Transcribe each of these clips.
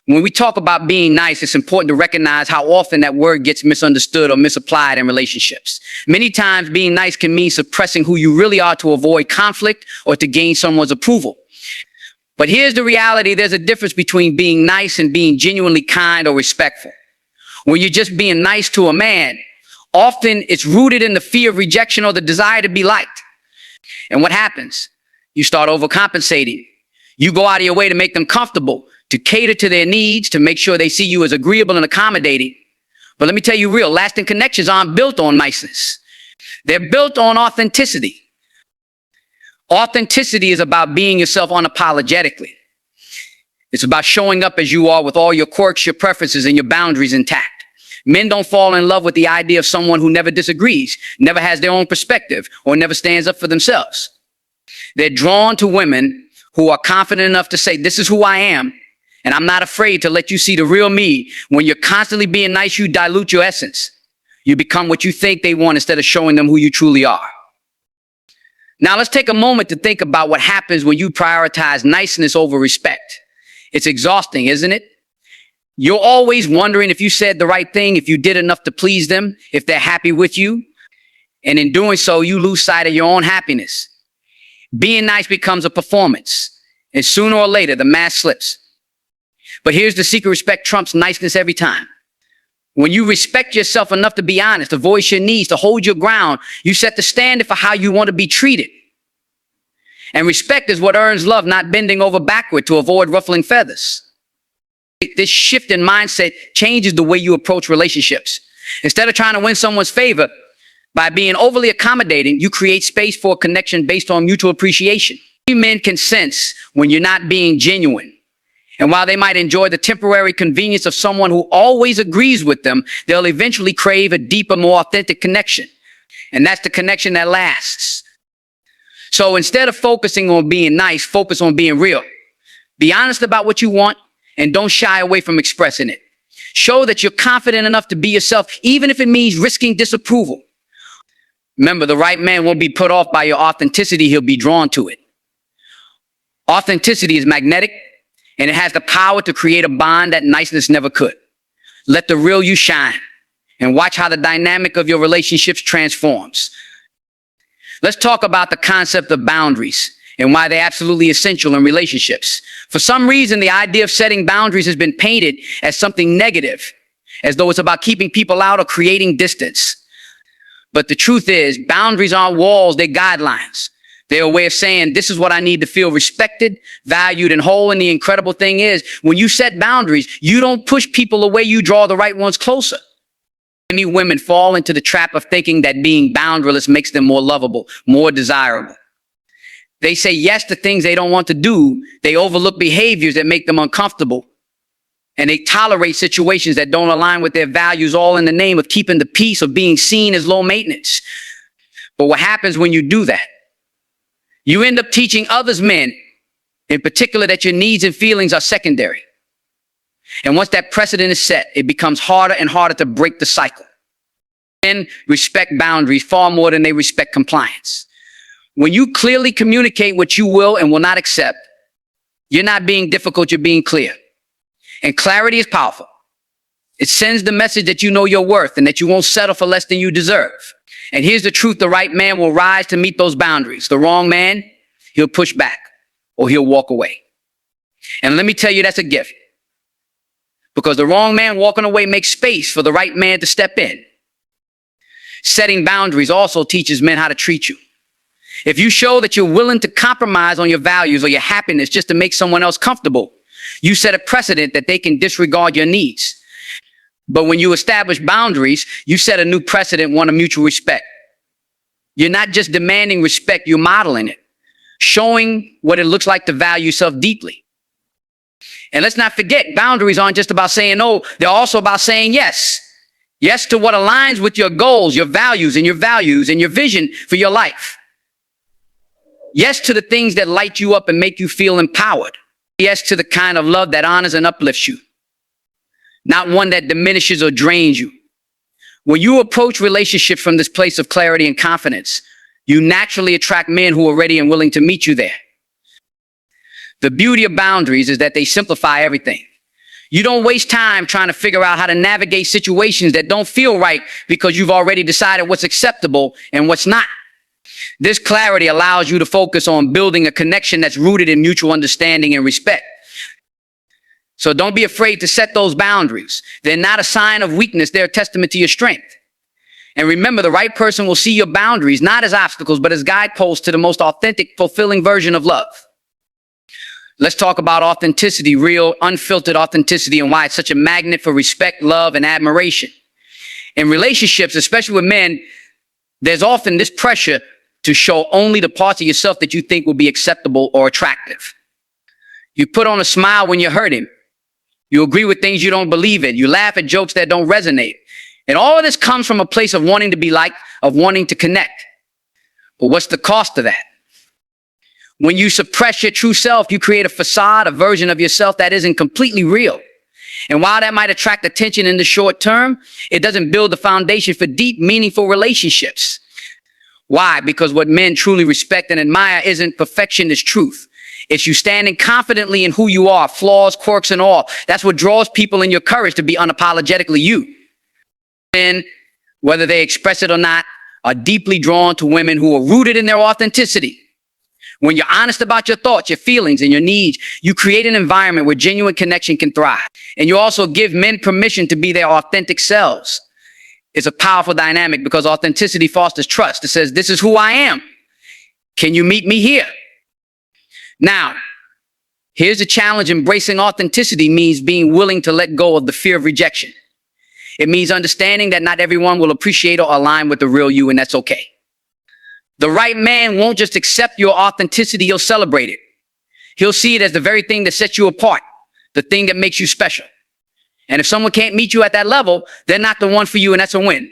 When we talk about being nice, it's important to recognize how often that word gets misunderstood or misapplied in relationships. Many times being nice can mean suppressing who you really are to avoid conflict or to gain someone's approval. But here's the reality. There's a difference between being nice and being genuinely kind or respectful. When you're just being nice to a man, often it's rooted in the fear of rejection or the desire to be liked. And what happens? You start overcompensating. You go out of your way to make them comfortable, to cater to their needs, to make sure they see you as agreeable and accommodating. But let me tell you real, lasting connections aren't built on niceness. They're built on authenticity. Authenticity is about being yourself unapologetically. It's about showing up as you are with all your quirks, your preferences, and your boundaries intact. Men don't fall in love with the idea of someone who never disagrees, never has their own perspective, or never stands up for themselves. They're drawn to women who are confident enough to say, this is who I am, and I'm not afraid to let you see the real me. When you're constantly being nice, you dilute your essence. You become what you think they want instead of showing them who you truly are. Now, let's take a moment to think about what happens when you prioritize niceness over respect. It's exhausting, isn't it? You're always wondering if you said the right thing, if you did enough to please them, if they're happy with you. And in doing so, you lose sight of your own happiness. Being nice becomes a performance, and sooner or later, the mask slips. But here's the secret: respect trumps niceness every time. When you respect yourself enough to be honest, to voice your needs, to hold your ground, you set the standard for how you want to be treated. And respect is what earns love, not bending over backward to avoid ruffling feathers. This shift in mindset changes the way you approach relationships. Instead of trying to win someone's favor by being overly accommodating, you create space for a connection based on mutual appreciation. Men can sense when you're not being genuine. And while they might enjoy the temporary convenience of someone who always agrees with them, they'll eventually crave a deeper, more authentic connection. And that's the connection that lasts. So instead of focusing on being nice, focus on being real. Be honest about what you want and don't shy away from expressing it. Show that you're confident enough to be yourself, even if it means risking disapproval. Remember, the right man won't be put off by your authenticity. He'll be drawn to it. Authenticity is magnetic, and it has the power to create a bond that niceness never could. Let the real you shine and watch how the dynamic of your relationships transforms. Let's talk about the concept of boundaries and why they're absolutely essential in relationships. For some reason, the idea of setting boundaries has been painted as something negative, as though it's about keeping people out or creating distance. But the truth is, boundaries aren't walls, they're guidelines. They're a way of saying, this is what I need to feel respected, valued, and whole. And the incredible thing is, when you set boundaries, you don't push people away, you draw the right ones closer. Many women fall into the trap of thinking that being boundaryless makes them more lovable, more desirable. They say yes to things they don't want to do. They overlook behaviors that make them uncomfortable. And they tolerate situations that don't align with their values, all in the name of keeping the peace, of being seen as low maintenance. But what happens when you do that? You end up teaching others, men in particular, that your needs and feelings are secondary. And once that precedent is set, it becomes harder and harder to break the cycle. Men respect boundaries far more than they respect compliance. When you clearly communicate what you will and will not accept, you're not being difficult, you're being clear. And clarity is powerful. It sends the message that you know your worth and that you won't settle for less than you deserve. And here's the truth: the right man will rise to meet those boundaries. The wrong man, he'll push back or he'll walk away. And let me tell you, that's a gift. Because the wrong man walking away makes space for the right man to step in. Setting boundaries also teaches men how to treat you. If you show that you're willing to compromise on your values or your happiness just to make someone else comfortable, you set a precedent that they can disregard your needs. But when you establish boundaries, you set a new precedent, one of mutual respect. You're not just demanding respect, you're modeling it, showing what it looks like to value yourself deeply. And let's not forget, boundaries aren't just about saying no, they're also about saying yes. Yes to what aligns with your goals, your values, and your vision for your life. Yes to the things that light you up and make you feel empowered. Yes to the kind of love that honors and uplifts you, not one that diminishes or drains you. When you approach relationships from this place of clarity and confidence, you naturally attract men who are ready and willing to meet you there. The beauty of boundaries is that they simplify everything. You don't waste time trying to figure out how to navigate situations that don't feel right because you've already decided what's acceptable and what's not. This clarity allows you to focus on building a connection that's rooted in mutual understanding and respect. So don't be afraid to set those boundaries. They're not a sign of weakness. They're a testament to your strength. And remember, the right person will see your boundaries not as obstacles, but as guideposts to the most authentic, fulfilling version of love. Let's talk about authenticity, real, unfiltered authenticity, and why it's such a magnet for respect, love, and admiration. In relationships, especially with men, there's often this pressure to show only the parts of yourself that you think will be acceptable or attractive. You put on a smile when you're hurting. You agree with things you don't believe in. You laugh at jokes that don't resonate. And all of this comes from a place of wanting to be liked, of wanting to connect. But what's the cost of that? When you suppress your true self, you create a facade, a version of yourself that isn't completely real. And while that might attract attention in the short term, it doesn't build the foundation for deep, meaningful relationships. Why? Because what men truly respect and admire isn't perfection, it's truth. It's you standing confidently in who you are, flaws, quirks, and all. That's what draws people in your courage to be unapologetically you. Men, whether they express it or not, are deeply drawn to women who are rooted in their authenticity. When you're honest about your thoughts, your feelings, and your needs, you create an environment where genuine connection can thrive. And you also give men permission to be their authentic selves. It's a powerful dynamic because authenticity fosters trust. It says, this is who I am. Can you meet me here? Now, here's the challenge. Embracing authenticity means being willing to let go of the fear of rejection. It means understanding that not everyone will appreciate or align with the real you, and that's okay. The right man won't just accept your authenticity, he'll celebrate it. He'll see it as the very thing that sets you apart, the thing that makes you special. And if someone can't meet you at that level, they're not the one for you, and that's a win,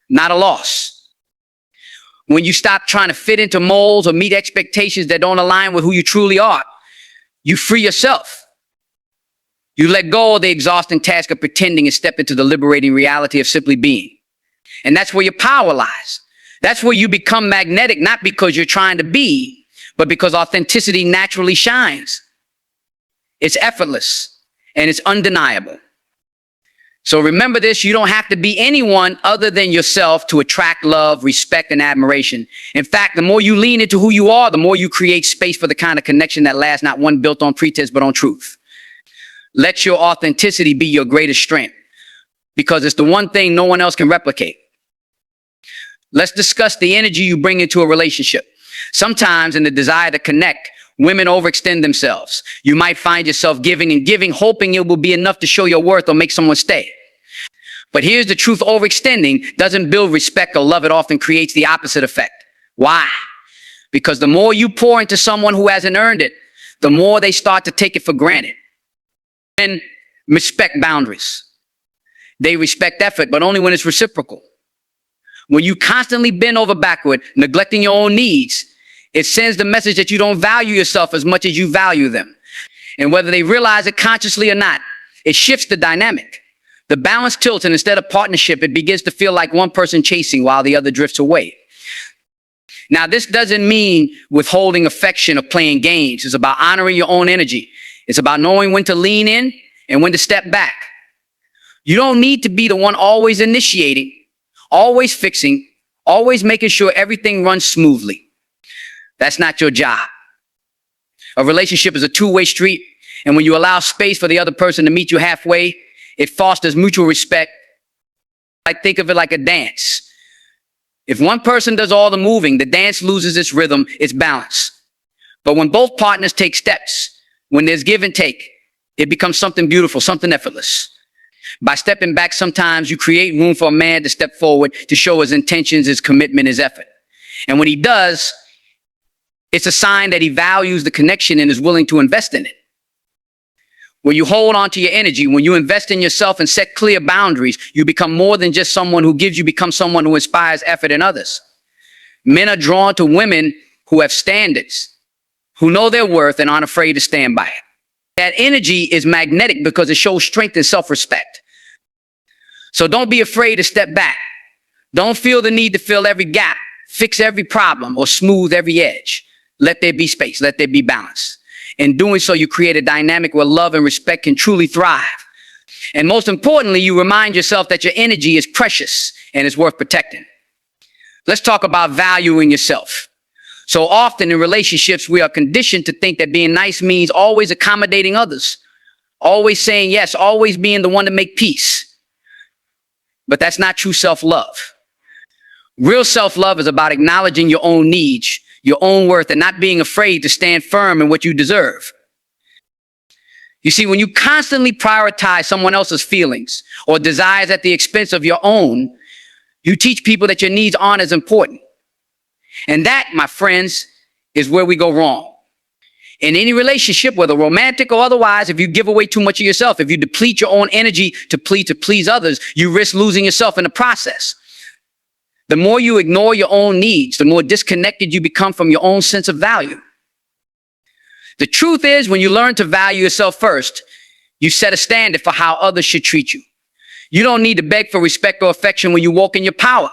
not a loss. When you stop trying to fit into molds or meet expectations that don't align with who you truly are, you free yourself. You let go of the exhausting task of pretending and step into the liberating reality of simply being. And that's where your power lies. That's where you become magnetic, not because you're trying to be, but because authenticity naturally shines. It's effortless and it's undeniable. So remember this, you don't have to be anyone other than yourself to attract love, respect, and admiration. In fact, the more you lean into who you are, the more you create space for the kind of connection that lasts, not one built on pretense, but on truth. Let your authenticity be your greatest strength because it's the one thing no one else can replicate. Let's discuss the energy you bring into a relationship. Sometimes in the desire to connect, women overextend themselves. You might find yourself giving and giving, hoping it will be enough to show your worth or make someone stay. But here's the truth, overextending doesn't build respect or love. It often creates the opposite effect. Why? Because the more you pour into someone who hasn't earned it, the more they start to take it for granted. Men respect boundaries. They respect effort, but only when it's reciprocal. When you constantly bend over backward, neglecting your own needs, it sends the message that you don't value yourself as much as you value them. And whether they realize it consciously or not, it shifts the dynamic. The balance tilts, and instead of partnership, it begins to feel like one person chasing while the other drifts away. Now, this doesn't mean withholding affection or playing games. It's about honoring your own energy. It's about knowing when to lean in and when to step back. You don't need to be the one always initiating, always fixing, always making sure everything runs smoothly. That's not your job. A relationship is a two-way street, and when you allow space for the other person to meet you halfway, it fosters mutual respect. I think of it like a dance. If one person does all the moving, the dance loses its rhythm, its balance. But when both partners take steps, when there's give and take, it becomes something beautiful, something effortless. By stepping back, sometimes you create room for a man to step forward to show his intentions, his commitment, his effort. And when he does, it's a sign that he values the connection and is willing to invest in it. When you hold on to your energy, when you invest in yourself and set clear boundaries, you become more than just someone who gives, you become someone who inspires effort in others. Men are drawn to women who have standards, who know their worth and aren't afraid to stand by it. That energy is magnetic because it shows strength and self-respect. So don't be afraid to step back. Don't feel the need to fill every gap, fix every problem, or smooth every edge. Let there be space. Let there be balance. In doing so, you create a dynamic where love and respect can truly thrive. And most importantly, you remind yourself that your energy is precious and is worth protecting. Let's talk about valuing yourself. So often in relationships, we are conditioned to think that being nice means always accommodating others, always saying yes, always being the one to make peace. But that's not true self-love. Real self-love is about acknowledging your own needs, your own worth, and not being afraid to stand firm in what you deserve. You see, when you constantly prioritize someone else's feelings or desires at the expense of your own, you teach people that your needs aren't as important. And that, my friends, is where we go wrong. In any relationship, whether romantic or otherwise, if you give away too much of yourself, if you deplete your own energy to please others, you risk losing yourself in the process. The more you ignore your own needs, the more disconnected you become from your own sense of value. The truth is, when you learn to value yourself first, you set a standard for how others should treat you. You don't need to beg for respect or affection when you walk in your power.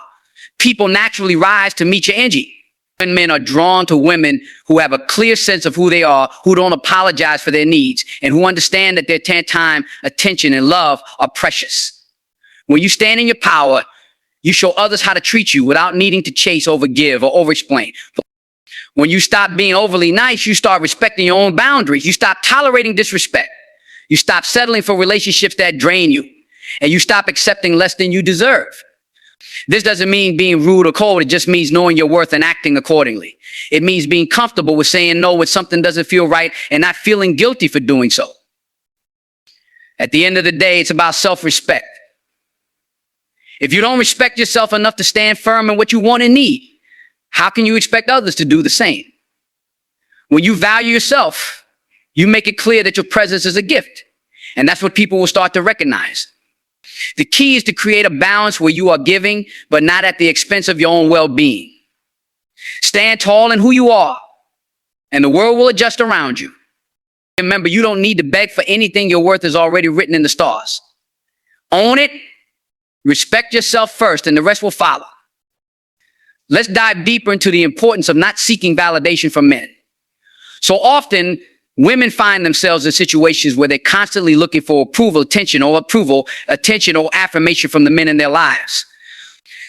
People naturally rise to meet your energy. And men are drawn to women who have a clear sense of who they are, who don't apologize for their needs, and who understand that their time, attention, and love are precious. When you stand in your power, you show others how to treat you without needing to chase, overgive, or over-explain. When you stop being overly nice, you start respecting your own boundaries. You stop tolerating disrespect. You stop settling for relationships that drain you. And you stop accepting less than you deserve. This doesn't mean being rude or cold. It just means knowing your worth and acting accordingly. It means being comfortable with saying no when something doesn't feel right and not feeling guilty for doing so. At the end of the day, it's about self-respect. If you don't respect yourself enough to stand firm in what you want and need, how can you expect others to do the same? When you value yourself, you make it clear that your presence is a gift. And that's what people will start to recognize. The key is to create a balance where you are giving, but not at the expense of your own well-being. Stand tall in who you are, and the world will adjust around you. Remember, you don't need to beg for anything. Your worth is already written in the stars. Own it, respect yourself first, and the rest will follow. Let's dive deeper into the importance of not seeking validation from men. So often, women find themselves in situations where they're constantly looking for attention or affirmation from the men in their lives.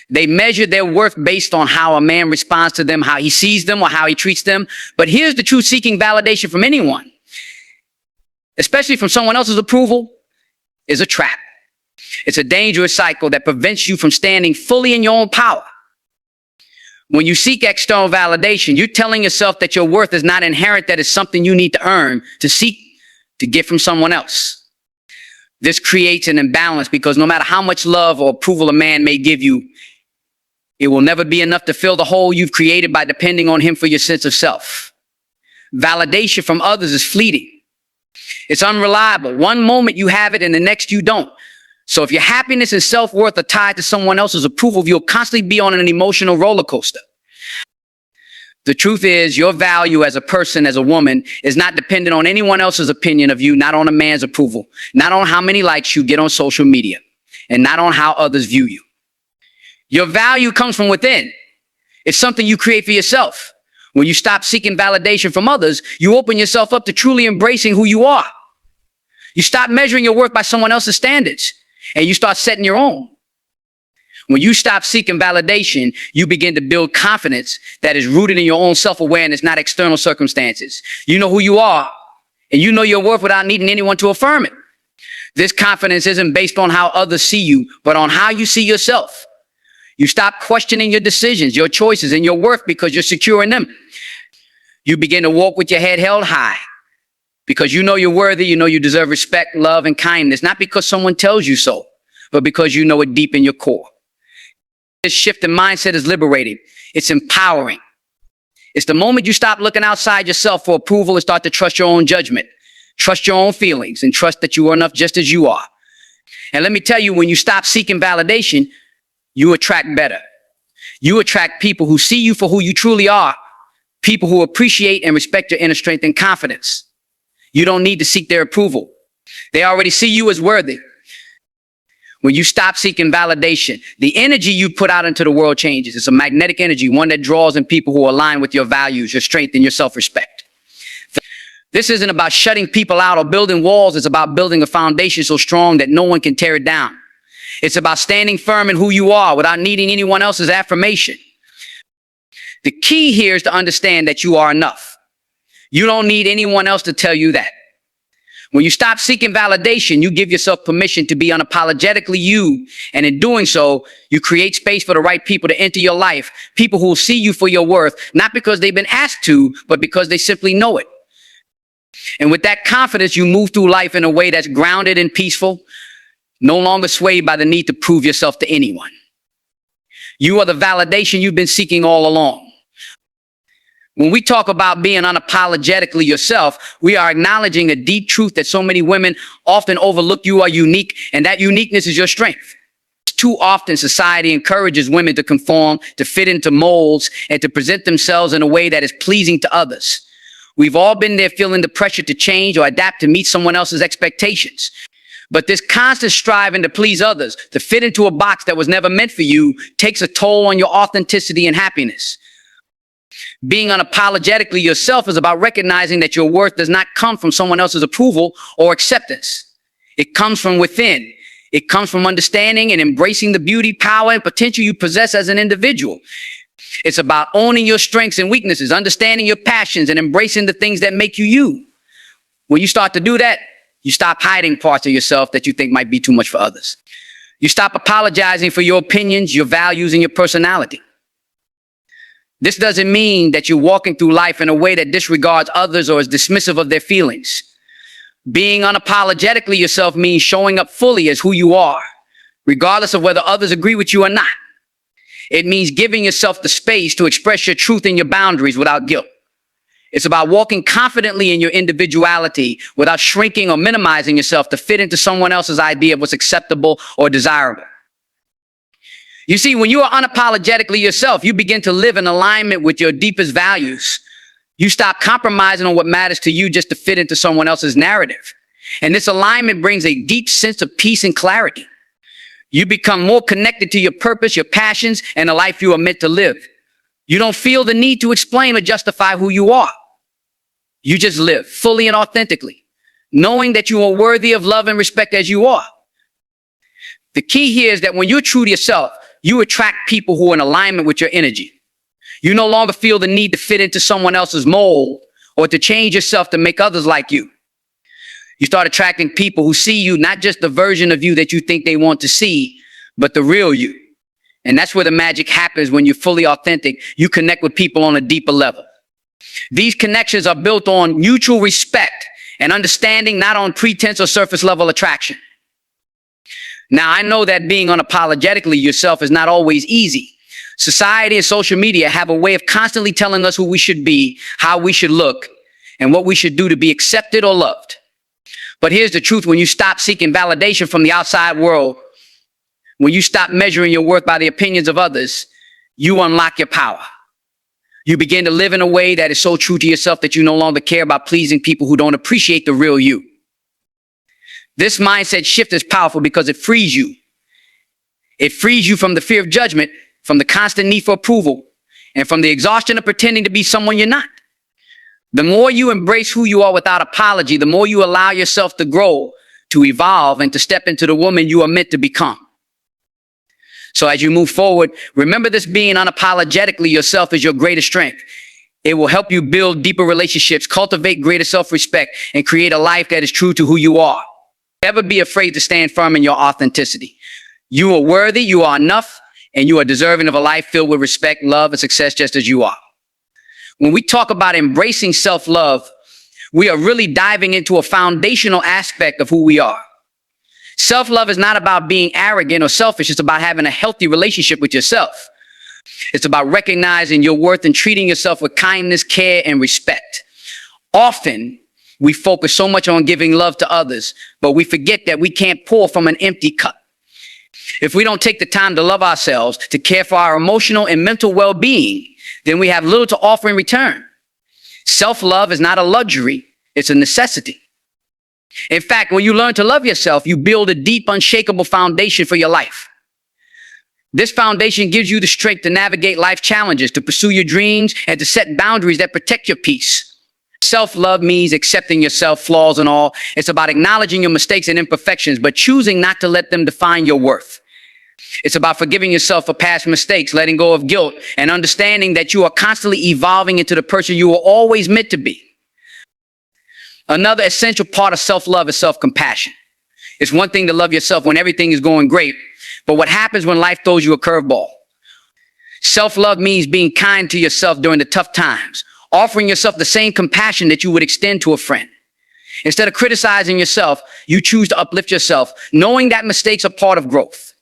They measure their worth based on how a man responds to them, how he sees them, or how he treats them. But here's the truth: seeking validation from anyone, especially from someone else's approval, is a trap. It's a dangerous cycle that prevents you from standing fully in your own power. When you seek external validation, you're telling yourself that your worth is not inherent, that it's something you need to earn, to seek, to get from someone else. This creates an imbalance because no matter how much love or approval a man may give you, it will never be enough to fill the hole you've created by depending on him for your sense of self. Validation from others is fleeting. It's unreliable. One moment you have it and the next you don't. So if your happiness and self-worth are tied to someone else's approval, you'll constantly be on an emotional roller coaster. The truth is, your value as a person, as a woman, is not dependent on anyone else's opinion of you, not on a man's approval, not on how many likes you get on social media, and not on how others view you. Your value comes from within. It's something you create for yourself. When you stop seeking validation from others, you open yourself up to truly embracing who you are. You stop measuring your worth by someone else's standards, and you start setting your own. When you stop seeking validation, you begin to build confidence that is rooted in your own self-awareness, not external circumstances. You know who you are, and you know your worth without needing anyone to affirm it. This confidence isn't based on how others see you, but on how you see yourself. You stop questioning your decisions, your choices, and your worth because you're secure in them. You begin to walk with your head held high because you know you're worthy, you know you deserve respect, love, and kindness, not because someone tells you so, but because you know it deep in your core. This shift in mindset is liberating. It's empowering. It's the moment you stop looking outside yourself for approval and start to trust your own judgment, trust your own feelings, and trust that you are enough just as you are. And let me tell you, when you stop seeking validation, you attract better. You attract people who see you for who you truly are, people who appreciate and respect your inner strength and confidence. You don't need to seek their approval. They already see you as worthy. When you stop seeking validation, the energy you put out into the world changes. It's a magnetic energy, one that draws in people who align with your values, your strength, and your self-respect. This isn't about shutting people out or building walls. It's about building a foundation so strong that no one can tear it down. It's about standing firm in who you are without needing anyone else's affirmation. The key here is to understand that you are enough. You don't need anyone else to tell you that. When you stop seeking validation, you give yourself permission to be unapologetically you. And in doing so, you create space for the right people to enter your life. People who will see you for your worth, not because they've been asked to, but because they simply know it. And with that confidence, you move through life in a way that's grounded and peaceful, no longer swayed by the need to prove yourself to anyone. You are the validation you've been seeking all along. When we talk about being unapologetically yourself, we are acknowledging a deep truth that so many women often overlook. You are unique, and that uniqueness is your strength. Too often, society encourages women to conform, to fit into molds, and to present themselves in a way that is pleasing to others. We've all been there feeling the pressure to change or adapt to meet someone else's expectations. But this constant striving to please others, to fit into a box that was never meant for you, takes a toll on your authenticity and happiness. Being unapologetically yourself is about recognizing that your worth does not come from someone else's approval or acceptance. It comes from within. It comes from understanding and embracing the beauty, power, and potential you possess as an individual. It's about owning your strengths and weaknesses, understanding your passions, and embracing the things that make you you. When you start to do that, you stop hiding parts of yourself that you think might be too much for others. You stop apologizing for your opinions, your values, and your personality. This doesn't mean that you're walking through life in a way that disregards others or is dismissive of their feelings. Being unapologetically yourself means showing up fully as who you are, regardless of whether others agree with you or not. It means giving yourself the space to express your truth and your boundaries without guilt. It's about walking confidently in your individuality without shrinking or minimizing yourself to fit into someone else's idea of what's acceptable or desirable. You see, when you are unapologetically yourself, you begin to live in alignment with your deepest values. You stop compromising on what matters to you just to fit into someone else's narrative. And this alignment brings a deep sense of peace and clarity. You become more connected to your purpose, your passions, and the life you are meant to live. You don't feel the need to explain or justify who you are. You just live fully and authentically, knowing that you are worthy of love and respect as you are. The key here is that when you're true to yourself, you attract people who are in alignment with your energy. You no longer feel the need to fit into someone else's mold or to change yourself to make others like you. You start attracting people who see you, not just the version of you that you think they want to see, but the real you. And that's where the magic happens. When you're fully authentic, you connect with people on a deeper level. These connections are built on mutual respect and understanding, not on pretense or surface level attraction. Now, I know that being unapologetically yourself is not always easy. Society and social media have a way of constantly telling us who we should be, how we should look, and what we should do to be accepted or loved. But here's the truth: when you stop seeking validation from the outside world, when you stop measuring your worth by the opinions of others, you unlock your power. You begin to live in a way that is so true to yourself that you no longer care about pleasing people who don't appreciate the real you. This mindset shift is powerful because it frees you. It frees you from the fear of judgment, from the constant need for approval, and from the exhaustion of pretending to be someone you're not. The more you embrace who you are without apology, the more you allow yourself to grow, to evolve, and to step into the woman you are meant to become. So as you move forward, remember this: being unapologetically yourself is your greatest strength. It will help you build deeper relationships, cultivate greater self-respect, and create a life that is true to who you are. Never be afraid to stand firm in your authenticity. You are worthy, you are enough, and you are deserving of a life filled with respect, love, and success just as you are. When we talk about embracing self-love, we are really diving into a foundational aspect of who we are. Self-love is not about being arrogant or selfish. It's about having a healthy relationship with yourself. It's about recognizing your worth and treating yourself with kindness, care, and respect. Often, we focus so much on giving love to others, but we forget that we can't pour from an empty cup. If we don't take the time to love ourselves, to care for our emotional and mental well-being, then we have little to offer in return. Self-love is not a luxury, it's a necessity. In fact, when you learn to love yourself, you build a deep, unshakable foundation for your life. This foundation gives you the strength to navigate life challenges, to pursue your dreams, and to set boundaries that protect your peace. Self-love means accepting yourself, flaws and all. It's about acknowledging your mistakes and imperfections, but choosing not to let them define your worth. It's about forgiving yourself for past mistakes, letting go of guilt, and understanding that you are constantly evolving into the person you were always meant to be. Another essential part of self-love is self-compassion. It's one thing to love yourself when everything is going great, but what happens when life throws you a curveball? Self-love means being kind to yourself during the tough times, offering yourself the same compassion that you would extend to a friend. Instead of criticizing yourself, you choose to uplift yourself, knowing that mistakes are part of growth.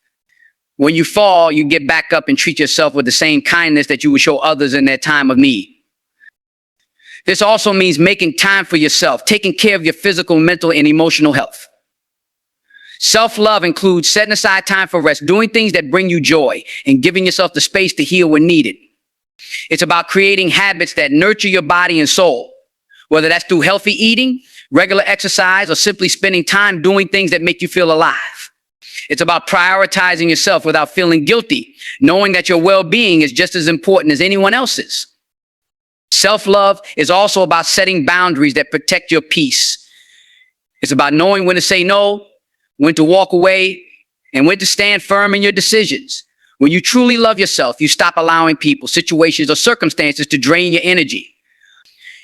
When you fall, you get back up and treat yourself with the same kindness that you would show others in their time of need. This also means making time for yourself, taking care of your physical, mental, and emotional health. Self-love includes setting aside time for rest, doing things that bring you joy, and giving yourself the space to heal when needed. It's about creating habits that nurture your body and soul, whether that's through healthy eating, regular exercise, or simply spending time doing things that make you feel alive. It's about prioritizing yourself without feeling guilty, knowing that your well-being is just as important as anyone else's. Self-love is also about setting boundaries that protect your peace. It's about knowing when to say no, when to walk away, and when to stand firm in your decisions. When you truly love yourself, you stop allowing people, situations, or circumstances to drain your energy.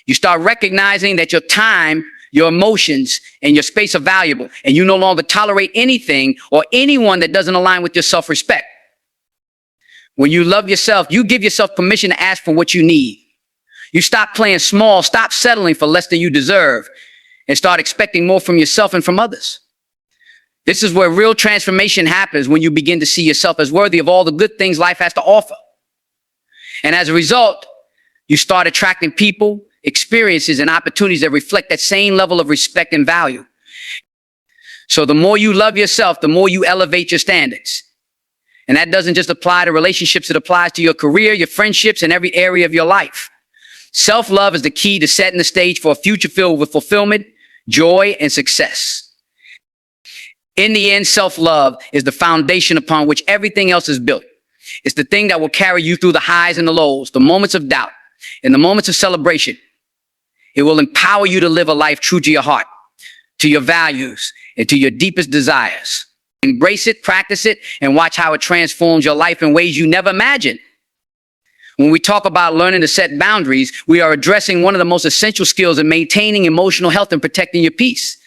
You start recognizing that your time, your emotions, and your space are valuable, and you no longer tolerate anything or anyone that doesn't align with your self-respect. When you love yourself, you give yourself permission to ask for what you need. You stop playing small, stop settling for less than you deserve, and start expecting more from yourself and from others. This is where real transformation happens, when you begin to see yourself as worthy of all the good things life has to offer. And as a result, you start attracting people, experiences, and opportunities that reflect that same level of respect and value. So the more you love yourself, the more you elevate your standards. And that doesn't just apply to relationships, it applies to your career, your friendships, and every area of your life. Self-love is the key to setting the stage for a future filled with fulfillment, joy, and success. In the end, self-love is the foundation upon which everything else is built. It's the thing that will carry you through the highs and the lows, the moments of doubt, and the moments of celebration. It will empower you to live a life true to your heart, to your values, and to your deepest desires. Embrace it, practice it, and watch how it transforms your life in ways you never imagined. When we talk about learning to set boundaries, we are addressing one of the most essential skills in maintaining emotional health and protecting your peace.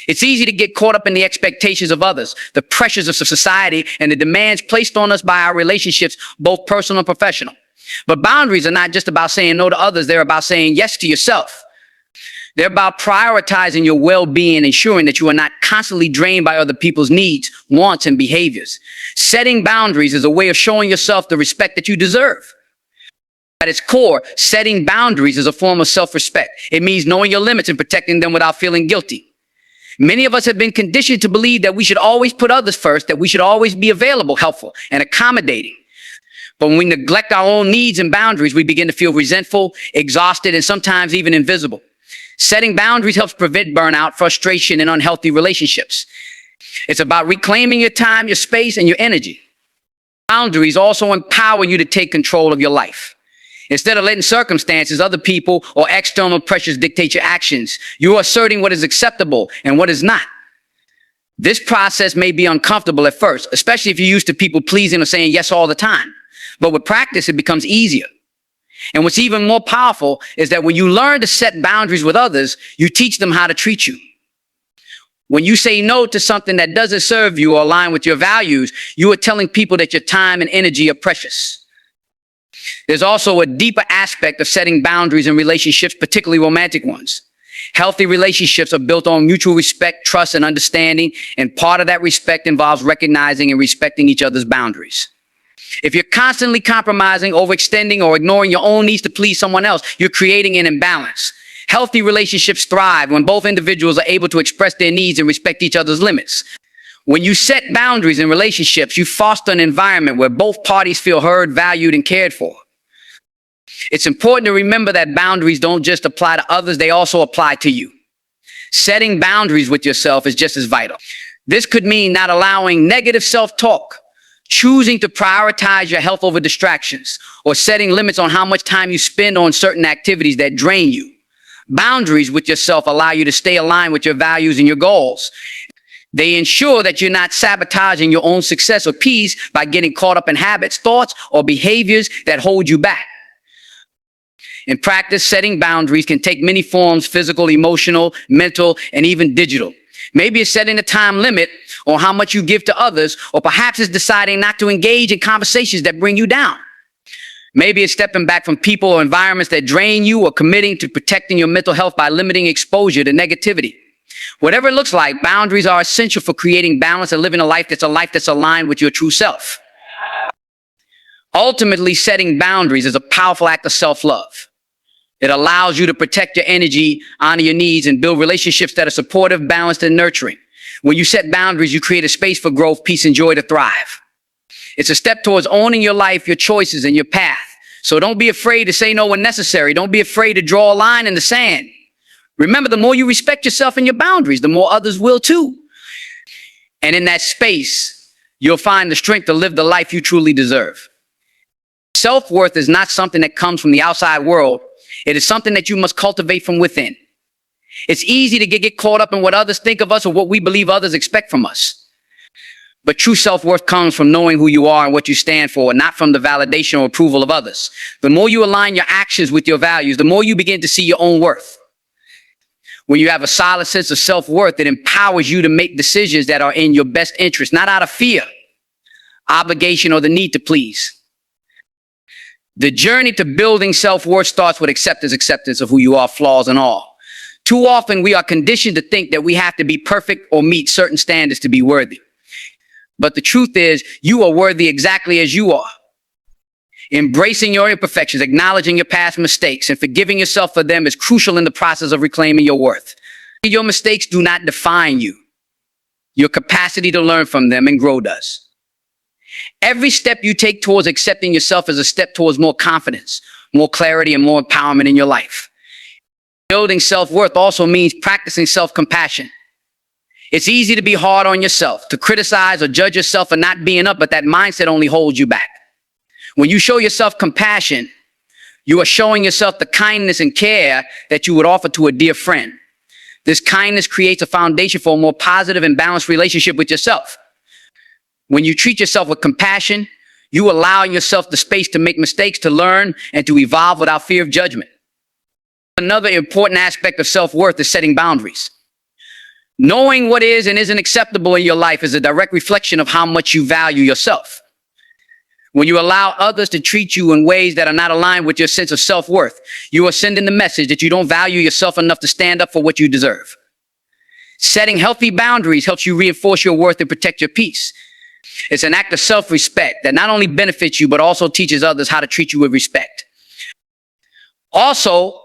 It's easy to get caught up in the expectations of others, the pressures of society, and the demands placed on us by our relationships, both personal and professional. But boundaries are not just about saying no to others, they're about saying yes to yourself. They're about prioritizing your well-being, ensuring that you are not constantly drained by other people's needs, wants, and behaviors. Setting boundaries is a way of showing yourself the respect that you deserve. At its core, setting boundaries is a form of self-respect. It means knowing your limits and protecting them without feeling guilty. Many of us have been conditioned to believe that we should always put others first, that we should always be available, helpful, and accommodating. But when we neglect our own needs and boundaries, we begin to feel resentful, exhausted, and sometimes even invisible. Setting boundaries helps prevent burnout, frustration, and unhealthy relationships. It's about reclaiming your time, your space, and your energy. Boundaries also empower you to take control of your life. Instead of letting circumstances, other people, or external pressures dictate your actions, you are asserting what is acceptable and what is not. This process may be uncomfortable at first, especially if you're used to people pleasing or saying yes all the time. But with practice, it becomes easier. And what's even more powerful is that when you learn to set boundaries with others, you teach them how to treat you. When you say no to something that doesn't serve you or align with your values, you are telling people that your time and energy are precious. There's also a deeper aspect of setting boundaries in relationships, particularly romantic ones. Healthy relationships are built on mutual respect, trust, and understanding, and part of that respect involves recognizing and respecting each other's boundaries. If you're constantly compromising, overextending, or ignoring your own needs to please someone else, you're creating an imbalance. Healthy relationships thrive when both individuals are able to express their needs and respect each other's limits. When you set boundaries in relationships, you foster an environment where both parties feel heard, valued, and cared for. It's important to remember that boundaries don't just apply to others, they also apply to you. Setting boundaries with yourself is just as vital. This could mean not allowing negative self-talk, choosing to prioritize your health over distractions, or setting limits on how much time you spend on certain activities that drain you. Boundaries with yourself allow you to stay aligned with your values and your goals. They ensure that you're not sabotaging your own success or peace by getting caught up in habits, thoughts, or behaviors that hold you back. In practice, setting boundaries can take many forms: physical, emotional, mental, and even digital. Maybe it's setting a time limit on how much you give to others, or perhaps it's deciding not to engage in conversations that bring you down. Maybe it's stepping back from people or environments that drain you, or committing to protecting your mental health by limiting exposure to negativity. Whatever it looks like, boundaries are essential for creating balance and living a life that's aligned with your true self. Ultimately, setting boundaries is a powerful act of self-love. It allows you to protect your energy, honor your needs, and build relationships that are supportive, balanced, and nurturing. When you set boundaries, you create a space for growth, peace, and joy to thrive. It's a step towards owning your life, your choices, and your path. So don't be afraid to say no when necessary. Don't be afraid to draw a line in the sand. Remember, the more you respect yourself and your boundaries, the more others will too. And in that space, you'll find the strength to live the life you truly deserve. Self-worth is not something that comes from the outside world. It is something that you must cultivate from within. It's easy to get caught up in what others think of us or what we believe others expect from us. But true self-worth comes from knowing who you are and what you stand for, not from the validation or approval of others. The more you align your actions with your values, the more you begin to see your own worth. When you have a solid sense of self-worth, it empowers you to make decisions that are in your best interest, not out of fear, obligation, or the need to please. The journey to building self-worth starts with acceptance of who you are, flaws and all. Too often, we are conditioned to think that we have to be perfect or meet certain standards to be worthy. But the truth is, you are worthy exactly as you are. Embracing your imperfections, acknowledging your past mistakes, and forgiving yourself for them is crucial in the process of reclaiming your worth. Your mistakes do not define you. Your capacity to learn from them and grow does. Every step you take towards accepting yourself is a step towards more confidence, more clarity, and more empowerment in your life. Building self-worth also means practicing self-compassion. It's easy to be hard on yourself, to criticize or judge yourself for not being up, but that mindset only holds you back. When you show yourself compassion, you are showing yourself the kindness and care that you would offer to a dear friend. This kindness creates a foundation for a more positive and balanced relationship with yourself. When you treat yourself with compassion, you allow yourself the space to make mistakes, to learn, and to evolve without fear of judgment. Another important aspect of self-worth is setting boundaries. Knowing what is and isn't acceptable in your life is a direct reflection of how much you value yourself. When you allow others to treat you in ways that are not aligned with your sense of self-worth, you are sending the message that you don't value yourself enough to stand up for what you deserve. Setting healthy boundaries helps you reinforce your worth and protect your peace. It's an act of self-respect that not only benefits you, but also teaches others how to treat you with respect. Also,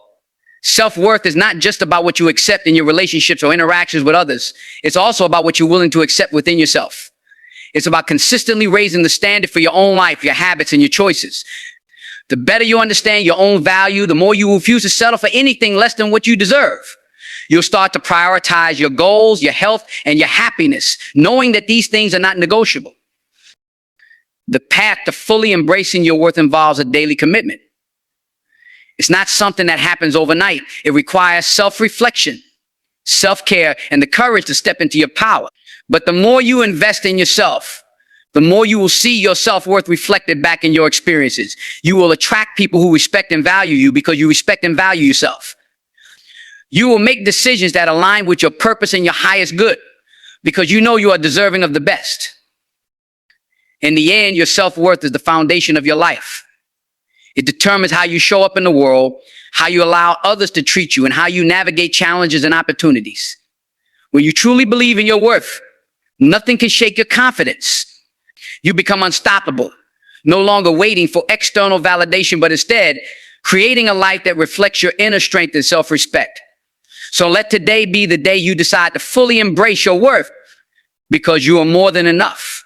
self-worth is not just about what you accept in your relationships or interactions with others. It's also about what you're willing to accept within yourself. It's about consistently raising the standard for your own life, your habits, and your choices. The better you understand your own value, the more you refuse to settle for anything less than what you deserve. You'll start to prioritize your goals, your health, and your happiness, knowing that these things are not negotiable. The path to fully embracing your worth involves a daily commitment. It's not something that happens overnight. It requires self-reflection, self-care, and the courage to step into your power. But the more you invest in yourself, the more you will see your self-worth reflected back in your experiences. You will attract people who respect and value you because you respect and value yourself. You will make decisions that align with your purpose and your highest good because you know you are deserving of the best. In the end, your self-worth is the foundation of your life. It determines how you show up in the world, how you allow others to treat you, and how you navigate challenges and opportunities. When you truly believe in your worth, nothing can shake your confidence. You become unstoppable, no longer waiting for external validation, but instead creating a life that reflects your inner strength and self-respect. So let today be the day you decide to fully embrace your worth because you are more than enough.